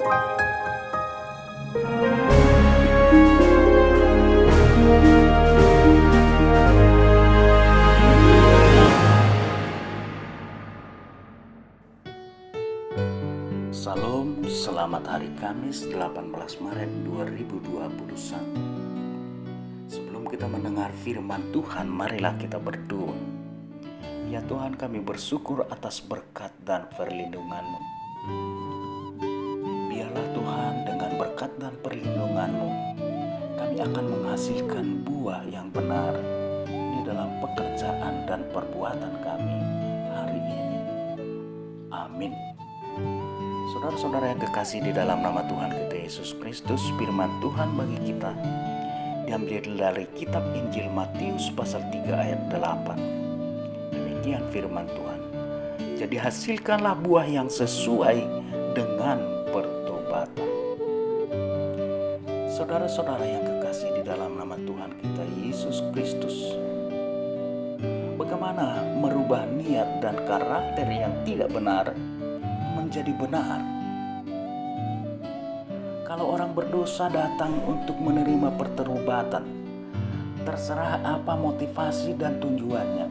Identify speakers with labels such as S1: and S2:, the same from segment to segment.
S1: Salam, selamat hari Kamis 18 Maret 2021. Sebelum kita mendengar firman Tuhan, marilah kita berdoa. Ya Tuhan, kami bersyukur atas berkat dan perlindungan-Mu. Biarlah Tuhan, dengan berkat dan perlindungan-Mu, kami akan menghasilkan buah yang benar di dalam pekerjaan dan perbuatan kami hari ini. Amin. Saudara-saudara yang kekasih di dalam nama Tuhan kita Yesus Kristus, firman Tuhan bagi kita diambil dari kitab Injil Matius pasal 3 ayat 8. Demikian firman Tuhan. Jadi hasilkanlah buah yang sesuai dengan pertobatan. Saudara-saudara yang kekasih di dalam nama Tuhan kita Yesus Kristus, bagaimana merubah niat dan karakter yang tidak benar menjadi benar? Kalau orang berdosa datang untuk menerima pertobatan, terserah apa motivasi dan tujuannya,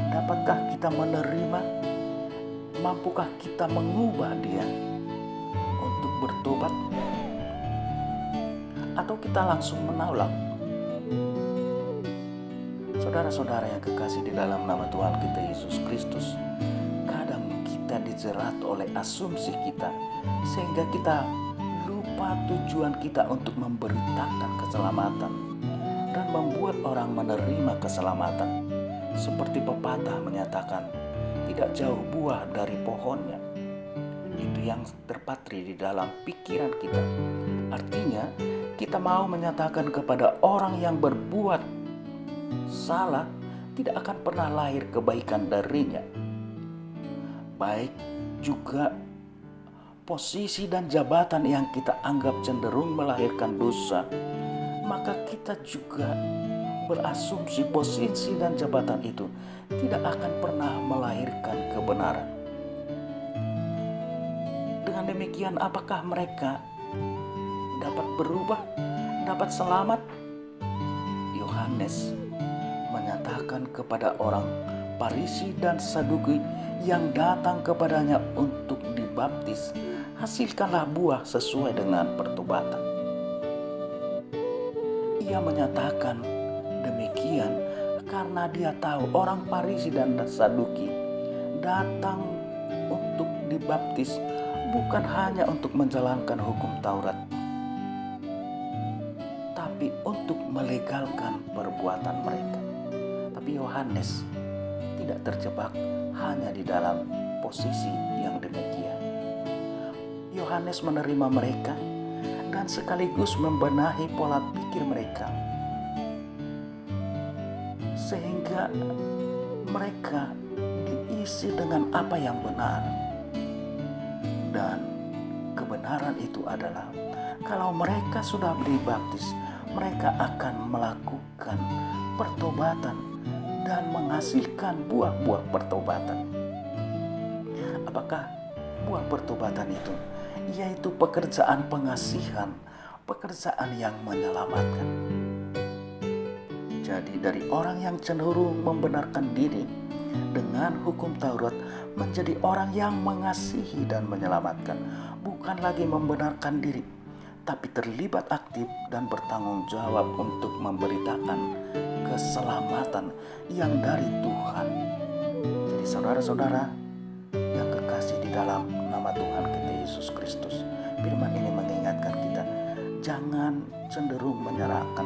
S1: dapatkah kita menerima? Mampukah kita mengubah dia untuk bertobat? Atau kita langsung menolak? Saudara-saudara yang kekasih di dalam nama Tuhan kita Yesus Kristus, kadang kita dijerat oleh asumsi kita sehingga kita lupa tujuan kita untuk memberitakan keselamatan dan membuat orang menerima keselamatan. Seperti pepatah menyatakan, tidak jauh buah dari pohonnya. Itu yang terpatri di dalam pikiran kita. Artinya, kita mau menyatakan kepada orang yang berbuat salah, tidak akan pernah lahir kebaikan darinya. Baik juga posisi dan jabatan yang kita anggap cenderung melahirkan dosa, maka kita juga berasumsi posisi dan jabatan itu tidak akan pernah melahirkan kebenaran. Dengan demikian, apakah mereka dapat berubah, dapat selamat? Yohanes menyatakan kepada orang Farisi dan Saduki yang datang kepadanya untuk dibaptis, hasilkanlah buah sesuai dengan pertobatan. Ia menyatakan demikian karena dia tahu orang Farisi dan Saduki datang untuk dibaptis bukan hanya untuk menjalankan hukum Taurat, tapi untuk melegalkan perbuatan mereka. Tapi Yohanes tidak terjebak hanya di dalam posisi yang demikian. Yohanes menerima mereka dan sekaligus membenahi pola pikir mereka, sehingga mereka diisi dengan apa yang benar. Dan kebenaran itu adalah kalau mereka sudah dibaptis, mereka akan melakukan pertobatan dan menghasilkan buah-buah pertobatan. Apakah buah pertobatan itu? Yaitu pekerjaan pengasihan, pekerjaan yang menyelamatkan. Jadi dari orang yang cenderung membenarkan diri dengan hukum Taurat menjadi orang yang mengasihi dan menyelamatkan, bukan lagi membenarkan diri, tapi terlibat aktif dan bertanggung jawab untuk memberitakan keselamatan yang dari Tuhan. Jadi saudara-saudara yang kekasih di dalam nama Tuhan kita Yesus Kristus, firman ini mengingatkan kita, jangan cenderung menyalahkan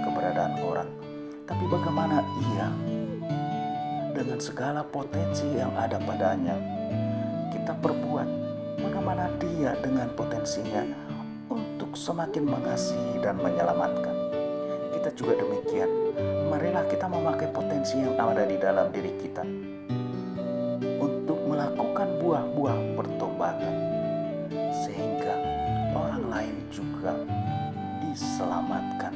S1: keberadaan orang, tapi bagaimana ia dengan segala potensi yang ada padanya kita perbuat, bagaimana dia dengan potensinya untuk semakin mengasihi dan menyelamatkan. Kita juga demikian, marilah kita memakai potensi yang ada di dalam diri kita untuk melakukan buah-buah pertobatan, sehingga orang lain juga diselamatkan.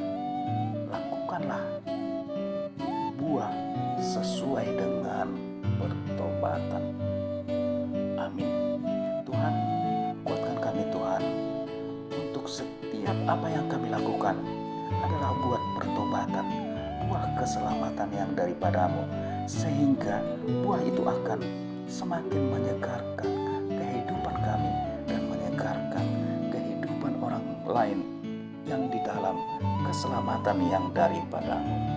S1: Lakukanlah buah sesuai dengan pertobatan. Amin. Tuhan, kuatkan setiap apa yang kami lakukan adalah buat pertobatan, buah keselamatan yang daripadamu, sehingga buah itu akan semakin menyegarkan kehidupan kami dan menyegarkan kehidupan orang lain yang di dalam keselamatan yang daripadamu.